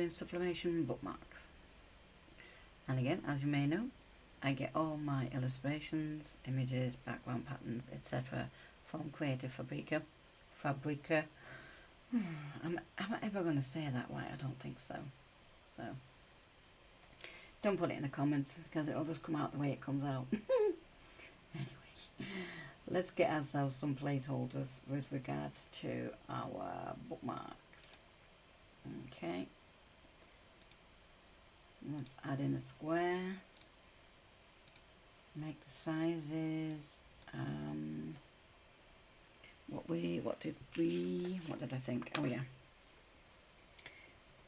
doing Sublimation Bookmarks. And again, as you may know, I get all my illustrations, images, background patterns, etc. from Creative Fabrica. Am I ever going to say that right? I don't think so. So, don't put it in the comments because it'll just come out the way it comes out. Anyway, let's get ourselves some placeholders with regards to our bookmarks. Okay. Let's add in a square. Make the sizes. What did I think? Oh yeah.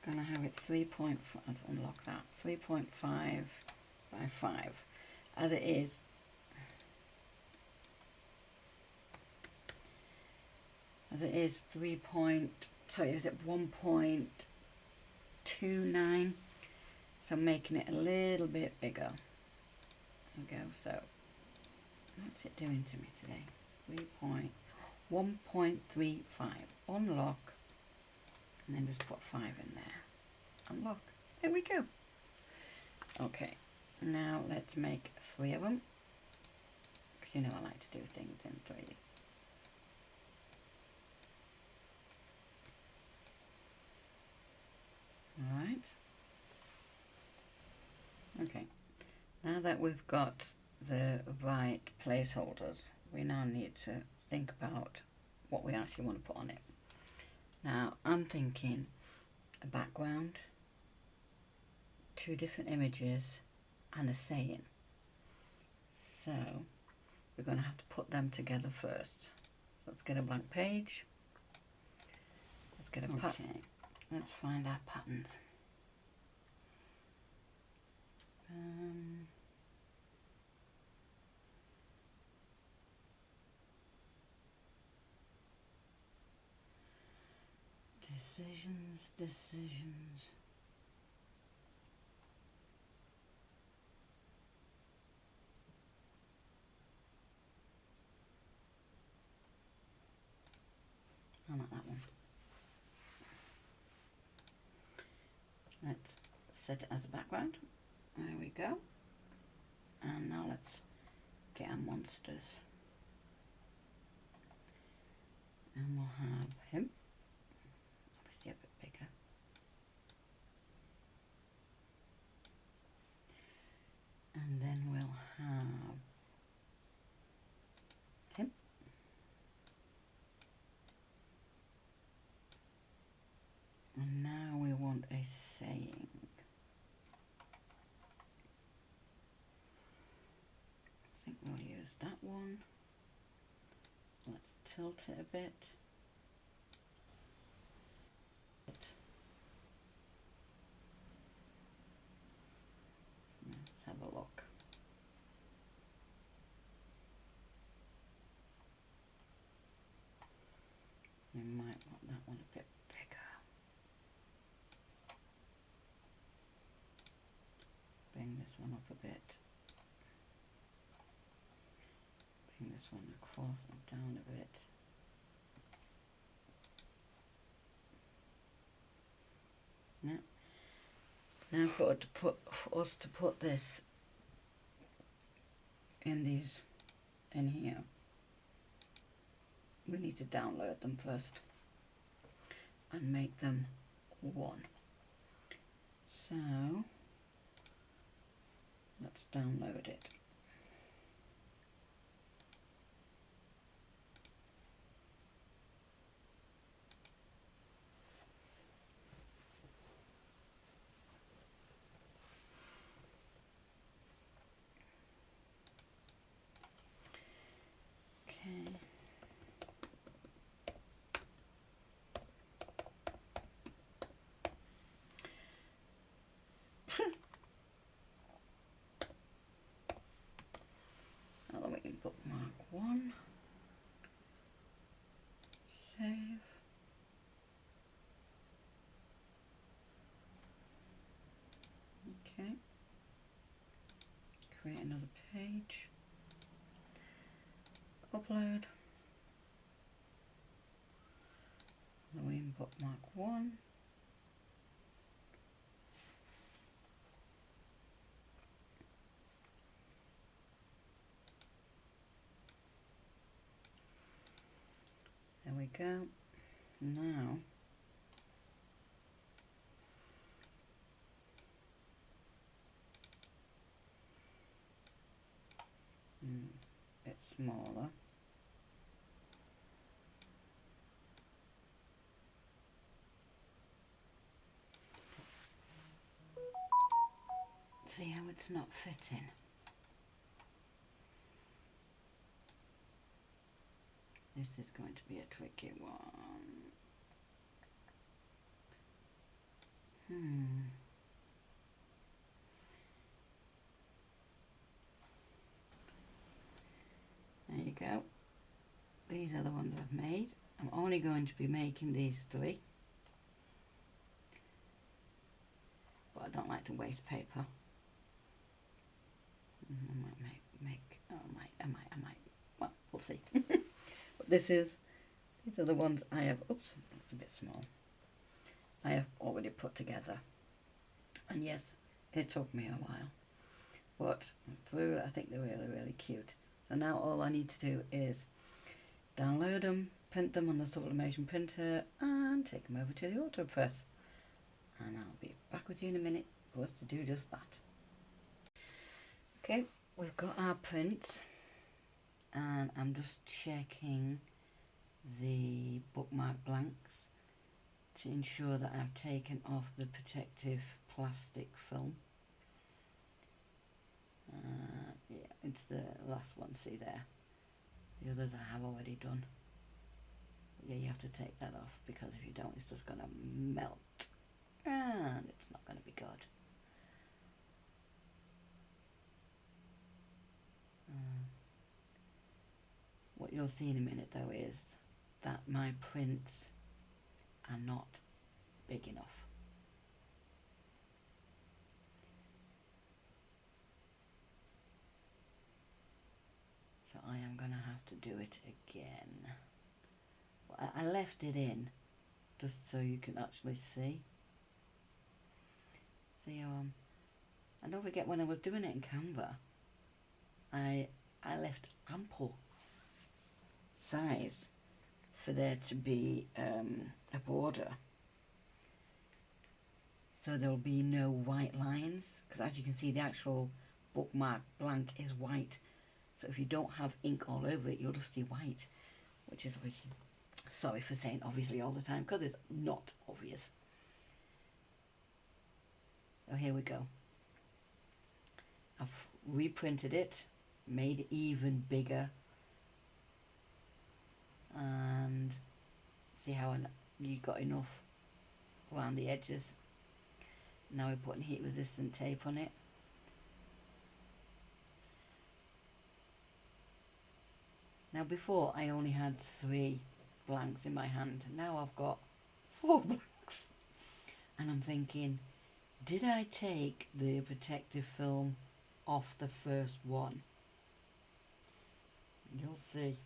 Gonna have it 3.5. Let's unlock that. 3.5 by 5. As it is. As it is 1.29. So I'm making it a little bit bigger. There we go. So what's it doing to me today? 1.35. Unlock. And then just put 5 in there. Unlock. There we go. Okay. Now let's make 3 of them. Because you know I like to do things in 3s. Alright. Okay. Now that we've got the right placeholders, we now need to think about what we actually want to put on it. Now, I'm thinking a background, 2 different images, and a saying. So, we're going to have to put them together first. So, let's get a blank page. Let's get a pattern. Let's find our patterns. Decisions. I like that one. Let's set it as a background. There we go. And now let's get our monsters. And we'll have him. Obviously a bit bigger. And then we'll have him. And now we want a saying. I think we'll use that one. Let's tilt it a bit. Let's have a look. We might want that one a bit bigger. Bring this one up a bit. Bring this one across and down a bit. Now for us to put this in here, we need to download them first and make them 1. So let's download it. Halloween bookmark 1. Save. Okay. Create another page. Upload. Halloween bookmark 1. go. Now bit smaller. See how it's not fitting? This is going to be a tricky one. There you go. These are the ones I've made. I'm only going to be making these 3. But I don't like to waste paper. I might I might. Well, we'll see. But these are the ones I have, oops, that's a bit small. I have already put together. And yes, it took me a while. But I think they're really, really cute. So now all I need to do is download them, print them on the sublimation printer, and take them over to the auto press. And I'll be back with you in a minute for us to do just that. Okay, we've got our prints, and I'm just checking the bookmark blanks to ensure that I've taken off the protective plastic film. Yeah, it's the last one, see there. The others I have already done. Yeah, you have to take that off, because if you don't, it's just going to melt and it's not going to be good. What you'll see in a minute though is that my prints are not big enough. So I am going to have to do it again. Well, I left it in just so you can actually see. See how and don't forget, when I was doing it in Canva, I left ample size for there to be a border, so there'll be no white lines, because as you can see the actual bookmark blank is white, so if you don't have ink all over it you'll just see white, which is obviously, sorry for saying obviously all the time, because it's not obvious. So here we go. I've reprinted it, made it even bigger, and see how you got enough around the edges. Now we're putting heat resistant tape on it. Now before I only had 3 blanks in my hand, now I've got 4 blanks, and I'm thinking, did I take the protective film off the first one? You'll see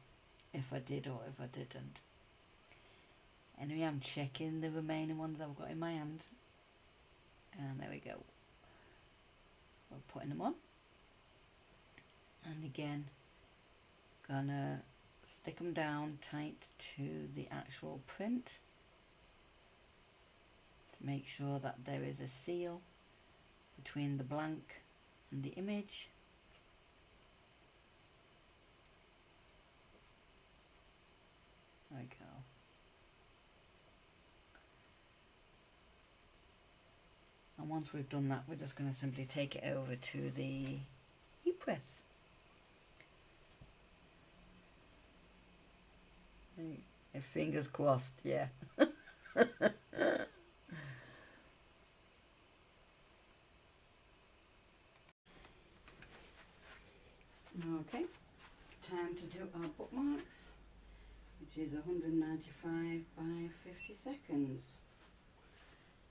if I did or if I didn't. Anyway, I'm checking the remaining ones I've got in my hand, and there we go. We're putting them on, and again gonna stick them down tight to the actual print to make sure that there is a seal between the blank and the image. There we go. And once we've done that, we're just going to simply take it over to the heat press. Fingers crossed, yeah. Okay, time to do our bookmarks, which is 195 by 50 seconds.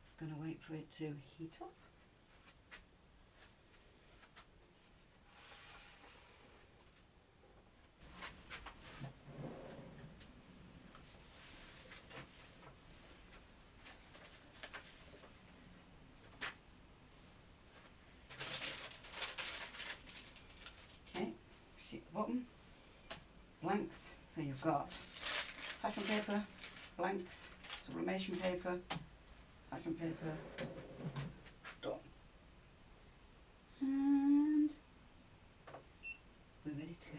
Just going to wait for it to heat up. Okay, sheet bottom, blanks, so you've got fashion paper, blanks, sublimation paper, fashion paper, done. And we're ready to go.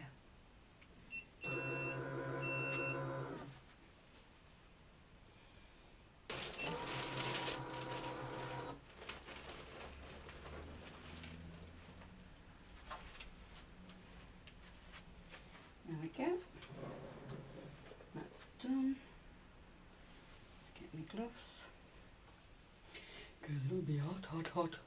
There we go. That's done. Let's get my gloves. Because it'll be hot, hot, hot.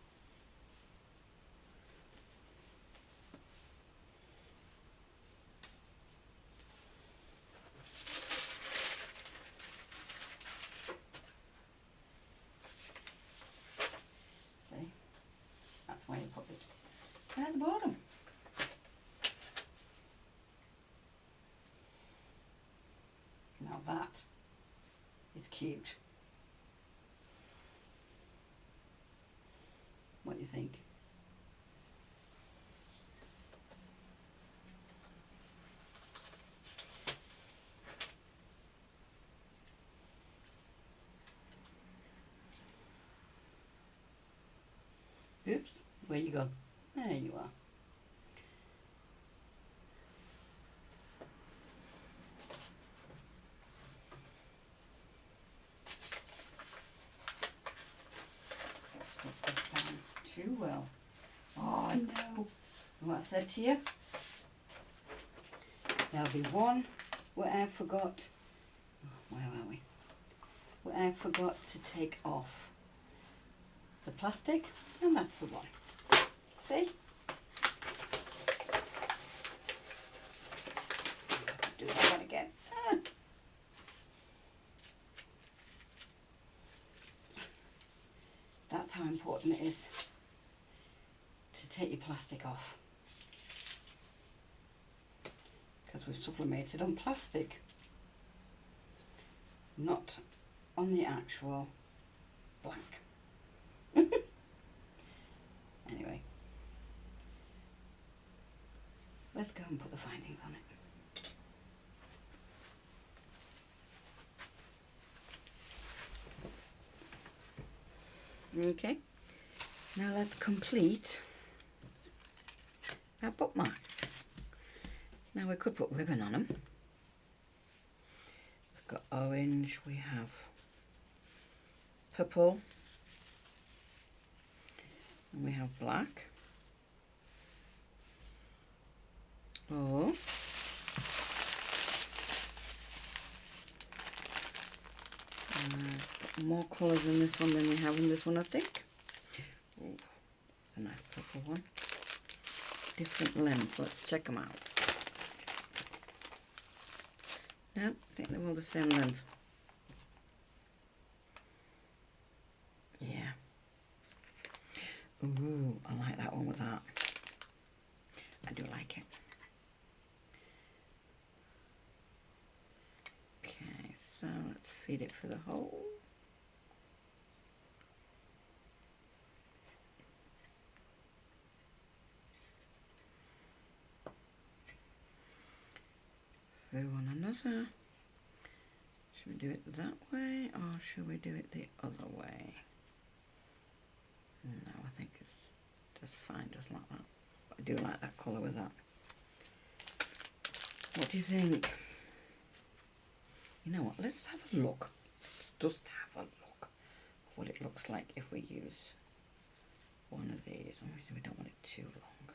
See? That's why you put it at the bottom. Now that is cute. What do you think? Oops, where you gone? There you are. Stuck this down too well. Oh no! What I said to you? There'll be one where I forgot. Oh, where are we? Where I forgot to take off the plastic, and that's the one. See? Do that one again. Ah. That's how important it is to take your plastic off, because we've sublimated on plastic, not on the actual blank. Anyway, let's go and put the findings on it. Okay, now let's complete our bookmarks. Now we could put ribbon on them. We've got orange, we have purple, and we have black. Oh, got more colours in this one than we have in this one, I think. Oh, it's a nice purple one. Different lengths, let's check them out. No, I think they're all the same length. Yeah. Ooh, I like that one with that. I do like it. Okay, so let's feed it for the hole. Through one another. Should we do it that way, or should we do it the other way? No, I think it's just fine, just like that. But I do like that colour with that. What do you think? You know what, let's have a look. Let's just have a look at what it looks like if we use one of these. Obviously we don't want it too long.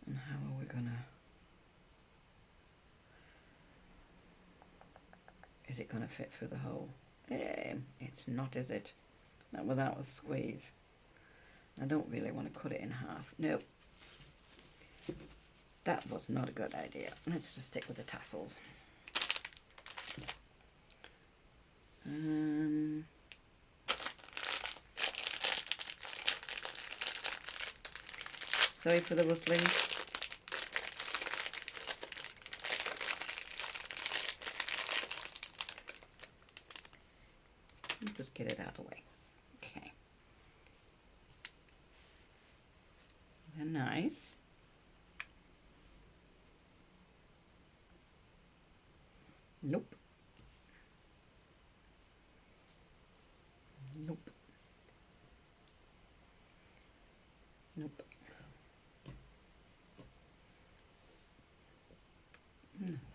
And how are we gonna... Is it gonna fit through the hole? It's not, is it? Not without a squeeze. I don't really want to cut it in half. Nope. That was not a good idea. Let's just stick with the tassels. Sorry for the rustling. Just get it out of the way. Okay. They're nice. Nope. Nope. Nope.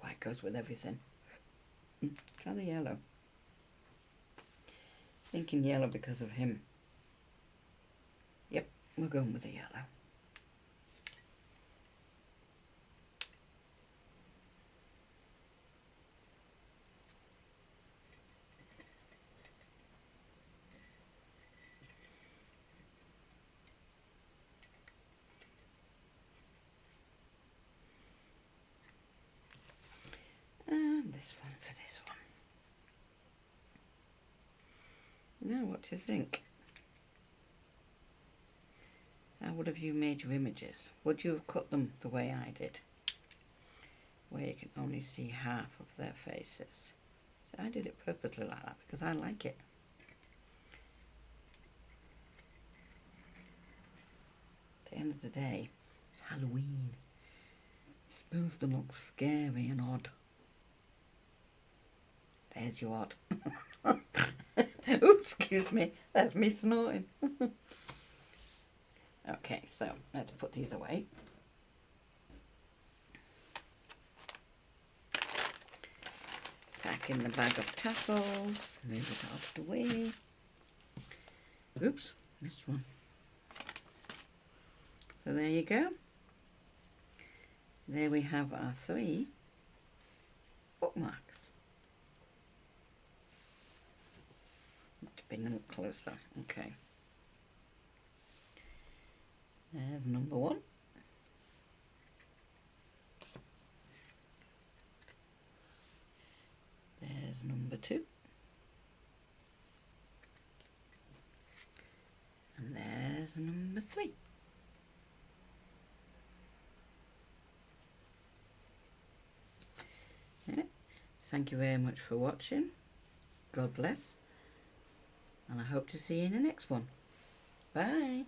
White goes with everything. Try the yellow. Thinking yellow because of him. Yep, we're going with the yellow. And this one for this one. Now, what do you think? How would have you made your images? Would you have cut them the way I did? Where you can only see half of their faces. So I did it purposely like that because I like it. At the end of the day, it's Halloween. It's supposed to look scary and odd. There's your odd. Ooh, excuse me, that's me snorting. Okay, so let's put these away. Back in the bag of tassels. Move it out of the way. Oops, missed one. So there you go. There we have our 3 bookmarks. Let's bring them up closer. Okay. There's number 1. There's number 2. And there's number 3. Yeah. Thank you very much for watching. God bless. And I hope to see you in the next one. Bye.